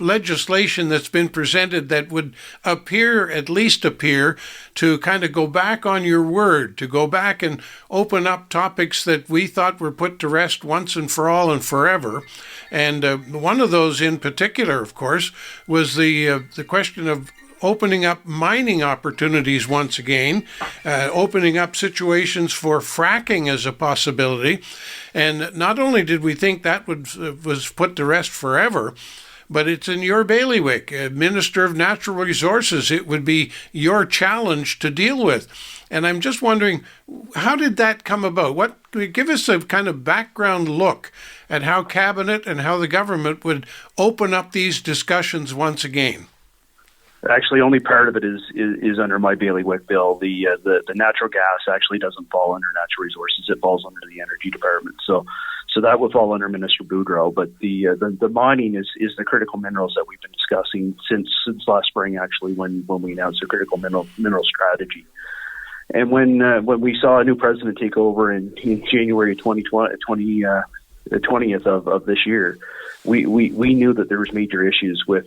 legislation that's been presented that would at least appear to kind of go back on your word, to go back and open up topics that we thought were put to rest once and for all and forever. And one of those in particular, of course, was the question of opening up mining opportunities once again, opening up situations for fracking as a possibility. And not only did we think that was put to rest forever, but it's in your bailiwick, Minister of Natural Resources. It would be your challenge to deal with. And I'm just wondering, how did that come about? Give us a kind of background look at how Cabinet and how the government would open up these discussions once again. Actually, only part of it is under my bailiwick, Bill. The natural gas actually doesn't fall under natural resources; it falls under the energy department. So that would fall under Minister Boudreau. But the mining is the critical minerals that we've been discussing since last spring, actually, when we announced the critical mineral strategy. And when we saw a new president take over in January 2020, the 20th of this year, we knew that there was major issues with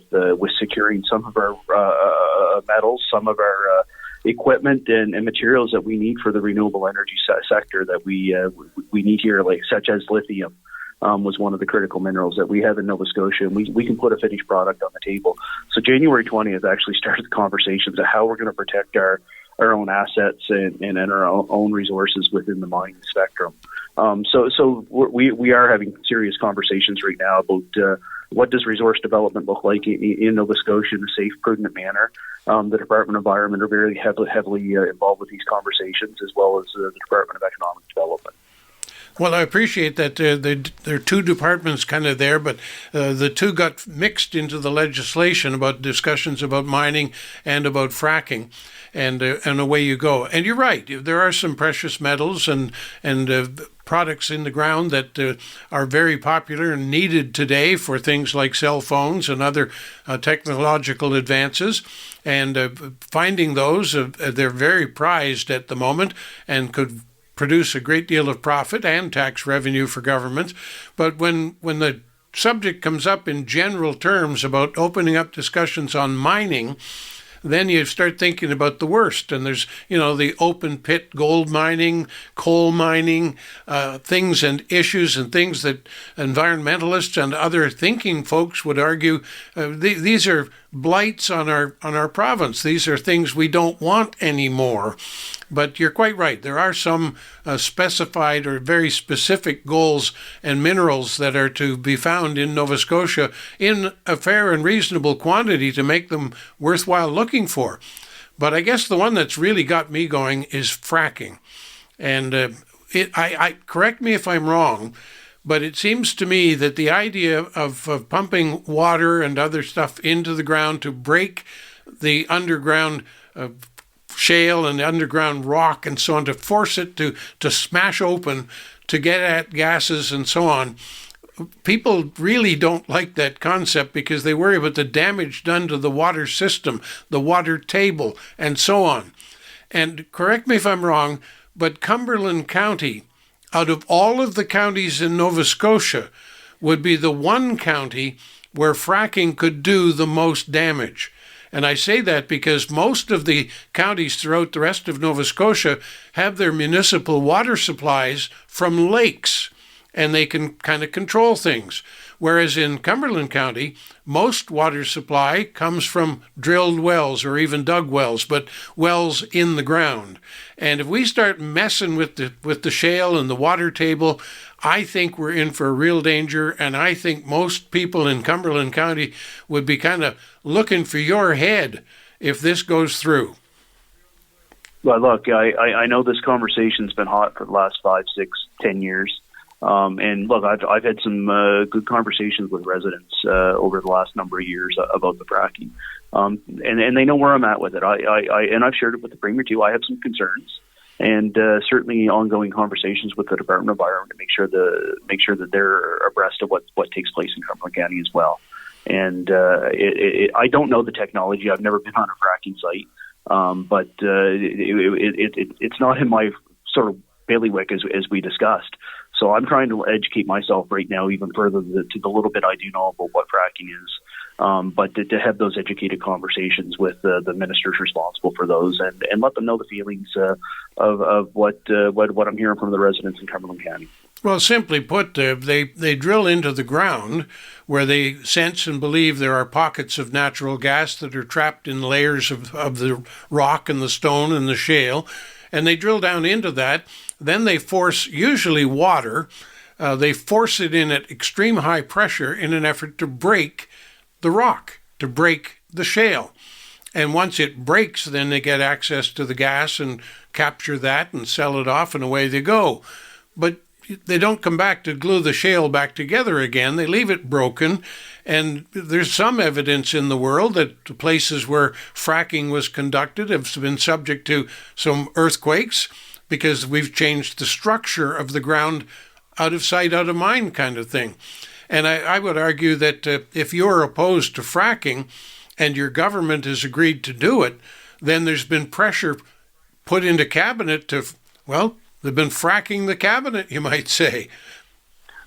securing some of our metals, some of our equipment and materials that we need for the renewable energy sector that we need here, like such as lithium. Was one of the critical minerals that we have in Nova Scotia, and we can put a finished product on the table. So January 20th actually started the conversations of how we're going to protect our own assets and our own resources within the mining spectrum. So we are having serious conversations right now about what does resource development look like in Nova Scotia in a safe, prudent manner. The Department of Environment are very heavily involved with these conversations, as well as the Department of Economic Development. Well, I appreciate that there are two departments kind of there, but the two got mixed into the legislation about discussions about mining and about fracking, and away you go. And you're right, there are some precious metals and products in the ground that are very popular and needed today for things like cell phones and other technological advances. And finding those, they're very prized at the moment and could produce a great deal of profit and tax revenue for governments. But when the subject comes up in general terms about opening up discussions on mining, then you start thinking about the worst. And there's, the open pit gold mining, coal mining, things and issues and things that environmentalists and other thinking folks would argue these are blights on our province. These are things we don't want anymore. But you're quite right. There are some specified or very specific goals and minerals that are to be found in Nova Scotia in a fair and reasonable quantity to make them worthwhile looking for. But I guess the one that's really got me going is fracking. And I correct me if I'm wrong, but it seems to me that the idea of pumping water and other stuff into the ground to break the underground shale and underground rock and so on, to force it to smash open to get at gases and so on. People really don't like that concept because they worry about the damage done to the water system, the water table, and so on. And correct me if I'm wrong, but Cumberland County, out of all of the counties in Nova Scotia, would be the one county where fracking could do the most damage. And I say that because most of the counties throughout the rest of Nova Scotia have their municipal water supplies from lakes, and they can kind of control things. Whereas in Cumberland County, most water supply comes from drilled wells or even dug wells, but wells in the ground. And if we start messing with the shale and the water table, I think we're in for a real danger, and I think most people in Cumberland County would be kind of looking for your head if this goes through. Well, look, I know this conversation's been hot for the last 5, 6, 10 years. And look, I've had some good conversations with residents over the last number of years about the fracking, and they know where I'm at with it. And I've shared it with the Premier too. I have some concerns, and certainly ongoing conversations with the Department of Environment to make sure that they're abreast of what takes place in Cumberland County as well. And I don't know the technology. I've never been on a fracking site, but it's not in my sort of bailiwick as we discussed. So I'm trying to educate myself right now even further to the little bit I do know about what fracking is. But to have those educated conversations with the ministers responsible for those, and let them know the feelings of what I'm hearing from the residents in Cumberland County. Well, simply put, they drill into the ground where they sense and believe there are pockets of natural gas that are trapped in layers of the rock and the stone and the shale, and they drill down into that. Then they force, usually water, they force it in at extreme high pressure in an effort to break the rock, to break the shale. And once it breaks, then they get access to the gas and capture that and sell it off, and away they go. But they don't come back to glue the shale back together again. They leave it broken. And there's some evidence in the world that the places where fracking was conducted have been subject to some earthquakes because we've changed the structure of the ground, out of sight, out of mind kind of thing. And I would argue that if you're opposed to fracking and your government has agreed to do it, then there's been pressure put into cabinet to, well, they've been fracking the cabinet, you might say.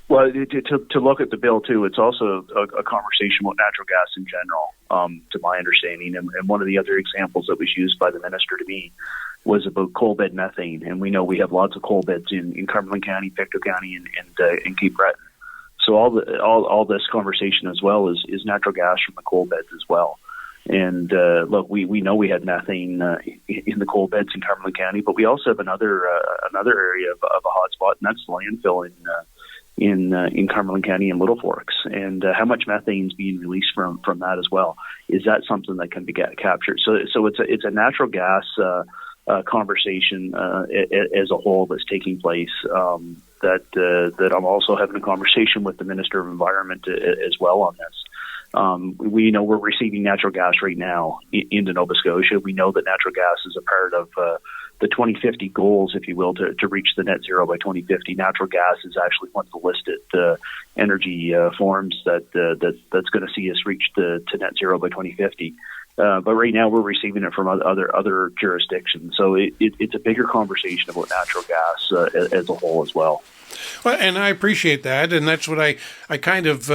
Well, to look at the bill, too, it's also a conversation about natural gas in general, to my understanding. And one of the other examples that was used by the minister to me was about coal bed methane. And we know we have lots of coal beds in Cumberland County, Pictou County, and Cape Breton. So all this conversation as well is natural gas from the coal beds as well. And look, we know we had methane in the coal beds in Cumberland County, but we also have another area of a hot spot, and that's the landfill in Cumberland County and Little Forks. And how much methane is being released from that as well? Is that something that can be captured? So it's a natural gas conversation as a whole that's taking place. That I'm also having a conversation with the Minister of Environment as well on this. We know we're receiving natural gas right now into Nova Scotia. We know that natural gas is a part of the 2050 goals, if you will, to reach the net zero by 2050. Natural gas is actually one of the listed energy forms that's going to see us reach to net zero by 2050. But right now we're receiving it from other jurisdictions. So it's a bigger conversation about natural gas as a whole as well. Well, and I appreciate that, and that's what I kind of,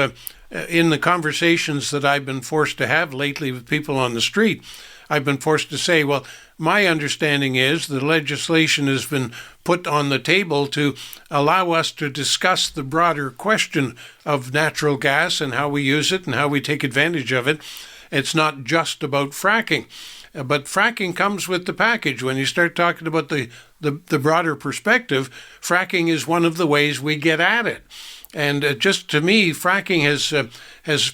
in the conversations that I've been forced to have lately with people on the street, I've been forced to say, well, my understanding is the legislation has been put on the table to allow us to discuss the broader question of natural gas and how we use it and how we take advantage of it. It's not just about fracking, but fracking comes with the package. When you start talking about the broader perspective, fracking is one of the ways we get at it. And just to me, fracking has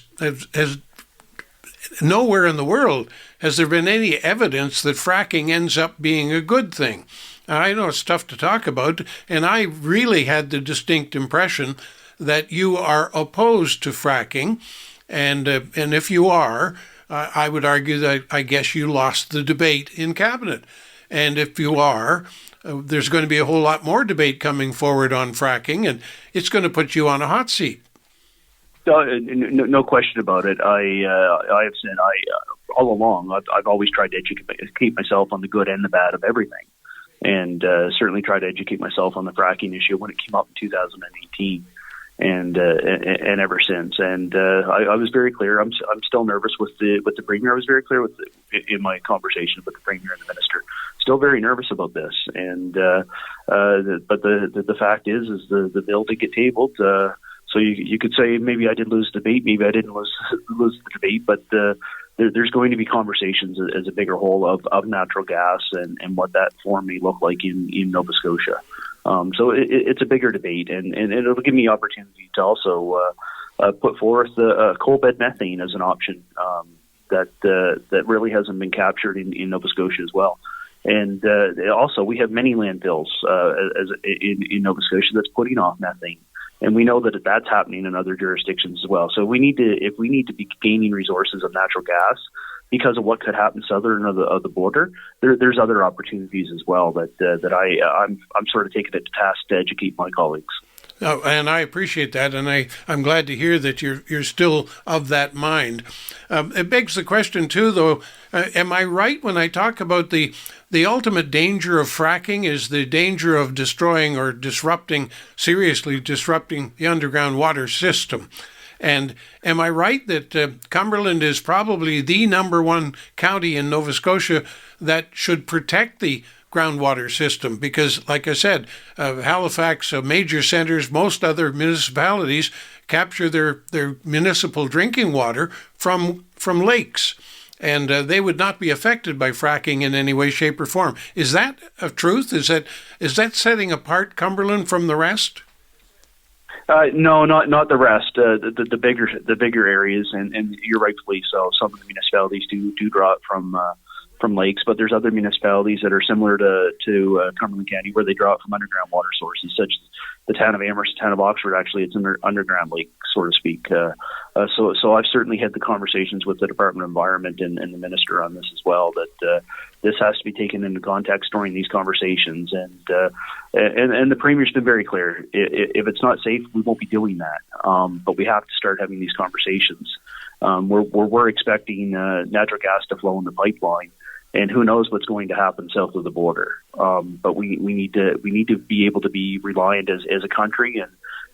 nowhere in the world has there been any evidence that fracking ends up being a good thing. I know it's tough to talk about, and I really had the distinct impression that you are opposed to fracking. And if you are, I would argue that I guess you lost the debate in cabinet. And if you are, there's going to be a whole lot more debate coming forward on fracking, and it's going to put you on a hot seat. No question about it. I have said all along I've always tried to educate myself on the good and the bad of everything, and certainly tried to educate myself on the fracking issue when it came up in 2018. And ever since, and I was very clear. I'm still nervous with the premier. I was very clear in my conversation with the premier and the minister. Still very nervous about this, and but the fact is the bill did get tabled. So you could say maybe I did lose the debate, maybe I didn't lose the debate, but there's going to be conversations as a bigger whole of natural gas and what that form may look like in Nova Scotia. So it's a bigger debate, and it'll give me opportunity to also put forth coal bed methane as an option that really hasn't been captured in Nova Scotia as well. And also, we have many landfills in Nova Scotia that's putting off methane, and we know that that's happening in other jurisdictions as well. So if we need to be gaining resources of natural gas because of what could happen southern of the border, there's other opportunities as well that I'm sort of taking it to task to educate my colleagues. Oh, and I appreciate that, and I'm glad to hear that you're still of that mind. It begs the question too, though. Am I right when I talk about the ultimate danger of fracking is the danger of destroying or seriously disrupting the underground water system? And am I right that Cumberland is probably the number one county in Nova Scotia that should protect the groundwater system? Because, like I said, Halifax, major centres, most other municipalities capture their municipal drinking water from lakes. And they would not be affected by fracking in any way, shape, or form. Is that a truth? Is that setting apart Cumberland from the rest? No, not the rest. The bigger areas, and you're rightfully so. Some of the municipalities do draw it from lakes, but there's other municipalities that are similar to Cumberland County where they draw it from underground water sources, such as the town of Amherst, the town of Oxford. Actually, it's an underground lake, so to speak. So I've certainly had the conversations with the Department of Environment and the minister on this as well, that this has to be taken into context during these conversations. And the Premier's been very clear. If it's not safe, we won't be doing that. But we have to start having these conversations. We're expecting natural gas to flow in the pipeline, and who knows what's going to happen south of the border. But we need to be able to be reliant as a country,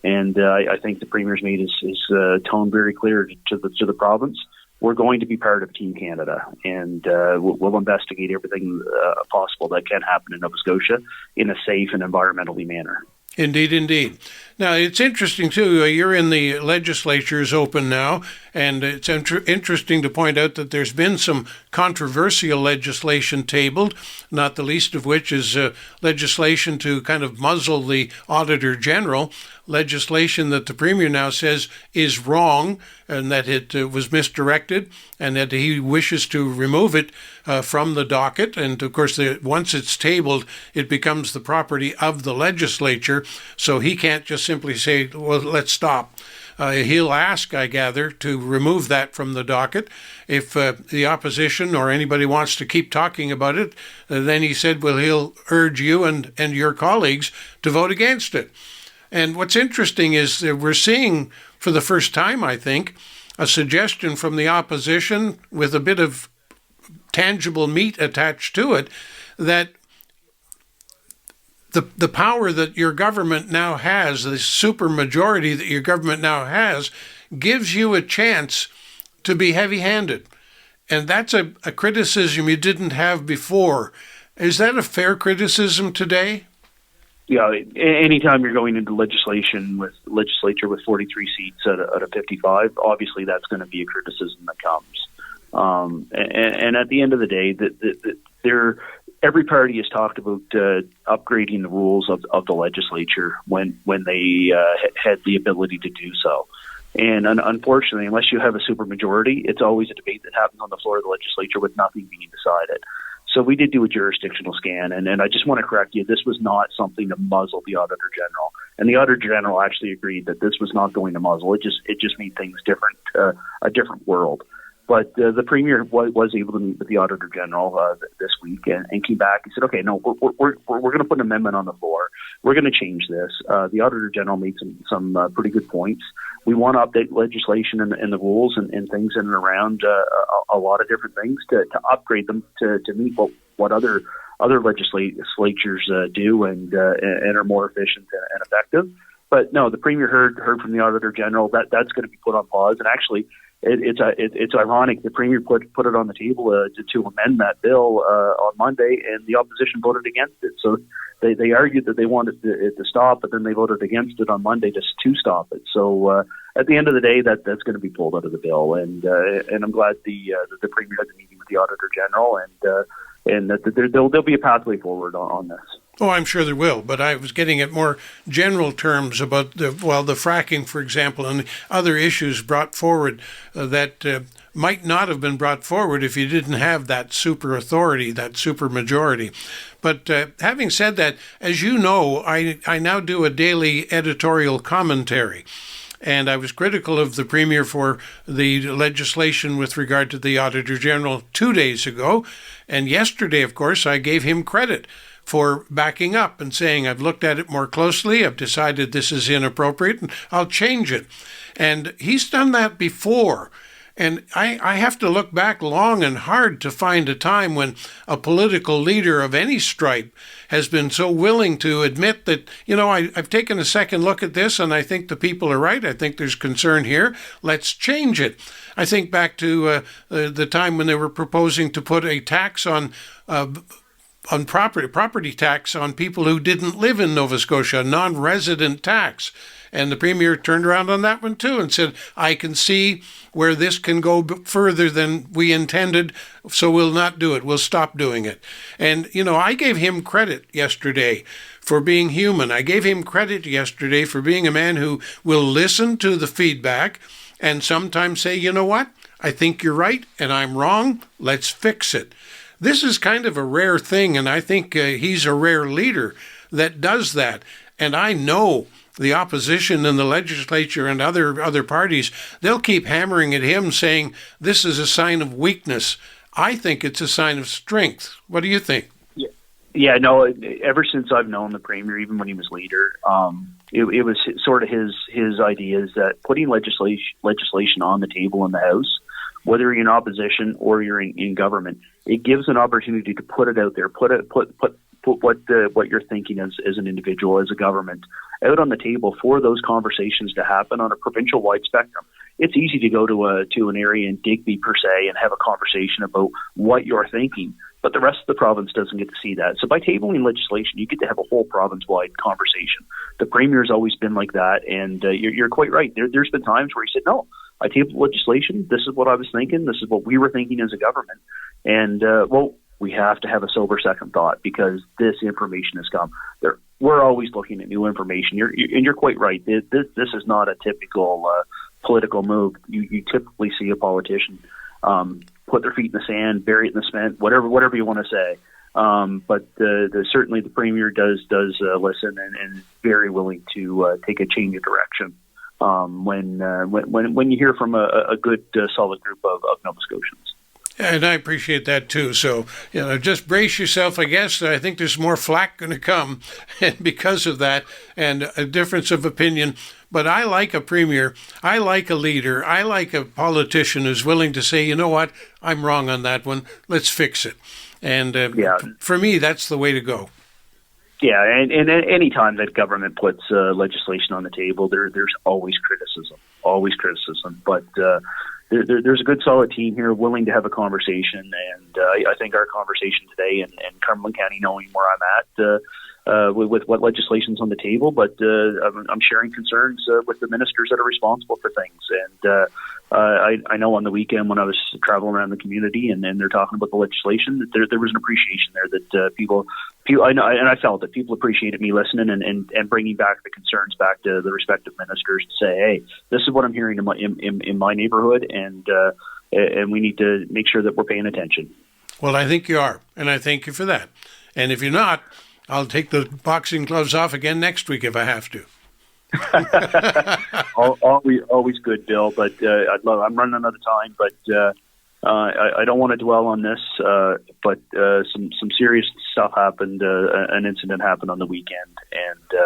and I think the Premier's made his tone very clear to the province. We're going to be part of Team Canada, and we'll investigate everything possible that can happen in Nova Scotia in a safe and environmentally manner. Indeed, indeed. Now, it's interesting, too. You're in the legislature's open now, and it's interesting to point out that there's been some controversial legislation tabled, not the least of which is legislation to kind of muzzle the Auditor General, legislation that the Premier now says is wrong and that it was misdirected and that he wishes to remove it from the docket. And, of course, once it's tabled, it becomes the property of the legislature, so he can't just simply say, well, let's stop. He'll ask, I gather, to remove that from the docket. If the opposition or anybody wants to keep talking about it, then he said, well, he'll urge you and your colleagues to vote against it. And what's interesting is that we're seeing, for the first time, I think, a suggestion from the opposition with a bit of tangible meat attached to it, that the power that your government now has, the supermajority that your government now has, gives you a chance to be heavy-handed. And that's a criticism you didn't have before. Is that a fair criticism today? Yeah, anytime you're going into legislature with 43 seats out of 55, obviously that's going to be a criticism that comes. And at the end of the day, every party has talked about upgrading the rules of the legislature when they had the ability to do so. And unfortunately, unless you have a supermajority, it's always a debate that happens on the floor of the legislature with nothing being decided. So we did do a jurisdictional scan, and I just want to correct you. This was not something to muzzle the Auditor General, and the Auditor General actually agreed that this was not going to muzzle. It just made things different, a different world. But the Premier was able to meet with the Auditor General this week and came back and said, okay, no, we're going to put an amendment on the floor. We're going to change this. The Auditor General made some pretty good points. We want to update legislation and the rules and things in and around a lot of different things to upgrade them to meet what other legislatures do and are more efficient and effective. But no, the Premier heard from the Auditor General that's going to be put on pause. And actually, it's ironic. The Premier put it on the table to amend that bill on Monday, and the opposition voted against it. So they argued that they wanted it to stop, but then they voted against it on Monday to stop it. So at the end of the day, that's going to be pulled out of the bill, and I'm glad that the Premier had the meeting with the Auditor General, and that there'll be a pathway forward on this. Oh, I'm sure there will, but I was getting at more general terms about the fracking, for example, and other issues brought forward that might not have been brought forward if you didn't have that super authority, that super majority. But having said that, as you know, I now do a daily editorial commentary. And I was critical of the Premier for the legislation with regard to the Auditor General 2 days ago. And yesterday, of course, I gave him credit for backing up and saying, I've looked at it more closely, I've decided this is inappropriate, and I'll change it. And he's done that before. And I have to look back long and hard to find a time when a political leader of any stripe has been so willing to admit that, I've taken a second look at this and I think the people are right. I think there's concern here. Let's change it. I think back to the time when they were proposing to put a tax on property tax on people who didn't live in Nova Scotia, a non-resident tax. And the Premier turned around on that one too and said, I can see where this can go further than we intended, so we'll not do it. We'll stop doing it. And, I gave him credit yesterday for being human. I gave him credit yesterday for being a man who will listen to the feedback and sometimes say, you know what, I think you're right and I'm wrong. Let's fix it. This is kind of a rare thing, and I think he's a rare leader that does that. And I know the opposition in the legislature and other parties, they'll keep hammering at him saying this is a sign of weakness. I think it's a sign of strength. What do you think? Yeah, no, ever since I've known the Premier, even when he was leader, it was sort of his ideas that putting legislation on the table in the House, whether you're in opposition or you're in government, it gives an opportunity to put it out there, put what you're thinking as an individual, as a government, out on the table for those conversations to happen on a provincial-wide spectrum. It's easy to go to an area in Digby, per se, and have a conversation about what you're thinking, but the rest of the province doesn't get to see that. So by tabling legislation, you get to have a whole province-wide conversation. The Premier's always been like that, and you're quite right. There's been times where he said, no, I tabled legislation, this is what I was thinking, this is what we were thinking as a government, and, we have to have a sober second thought because this information has come. We're always looking at new information. You're quite right. This is not a typical political move. You typically see a politician put their feet in the sand, bury it in the cement, whatever you want to say. But certainly the Premier does listen and is very willing to take a change of direction when you hear from a good solid group of Nova Scotians. And I appreciate that too. So, just brace yourself, I guess. I think there's more flack going to come and because of that and a difference of opinion. But I like a Premier. I like a leader. I like a politician who's willing to say, you know what, I'm wrong on that one. Let's fix it. And for me, that's the way to go. Yeah, and any time that government puts legislation on the table, there's always criticism. But there's a good solid team here willing to have a conversation, and I think our conversation today in Cumberland County, knowing where I'm at with what legislation's on the table, but I'm sharing concerns with the ministers that are responsible for things. And I know on the weekend when I was traveling around the community and they're talking about the legislation, that there was an appreciation there that people I know, and I felt that people appreciated me listening and bringing back the concerns back to the respective ministers to say, hey, this is what I'm hearing in my neighborhood, and we need to make sure that we're paying attention. Well, I think you are, and I thank you for that. And if you're not, I'll take the boxing gloves off again next week if I have to. always good, Bill. But I'm running out of time. But I don't want to dwell on this. But some serious stuff happened. An incident happened on the weekend, and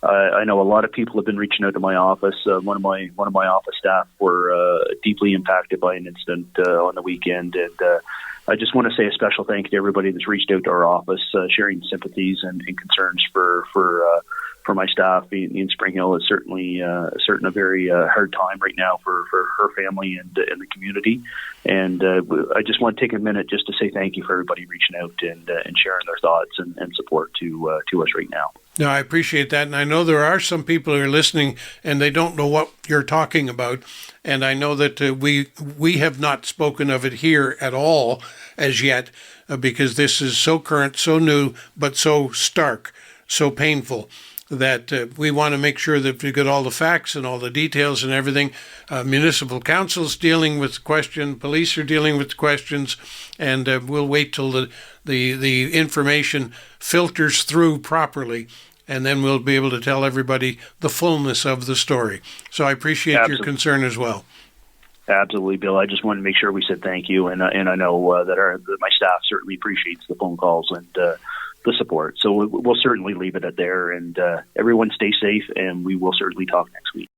I know a lot of people have been reaching out to my office. One of my office staff were deeply impacted by an incident on the weekend, and I just want to say a special thank you to everybody that's reached out to our office, sharing sympathies and concerns for my staff in Spring Hill. Is certainly a very hard time right now for her family and the community. And I just want to take a minute just to say thank you for everybody reaching out and sharing their thoughts and support to us right now. No, I appreciate that. And I know there are some people who are listening and they don't know what you're talking about. And I know that we have not spoken of it here at all as yet because this is so current, so new, but so stark, so painful that we want to make sure that we get all the facts and all the details and everything. Municipal council's dealing with the question, police are dealing with the questions, and we'll wait till the information filters through properly, and then we'll be able to tell everybody the fullness of the story. So I appreciate your concern as well. Absolutely, Bill. I just wanted to make sure we said thank you, and I know that my staff certainly appreciates the phone calls and the support. So we'll certainly leave it at there, and everyone stay safe, and we will certainly talk next week.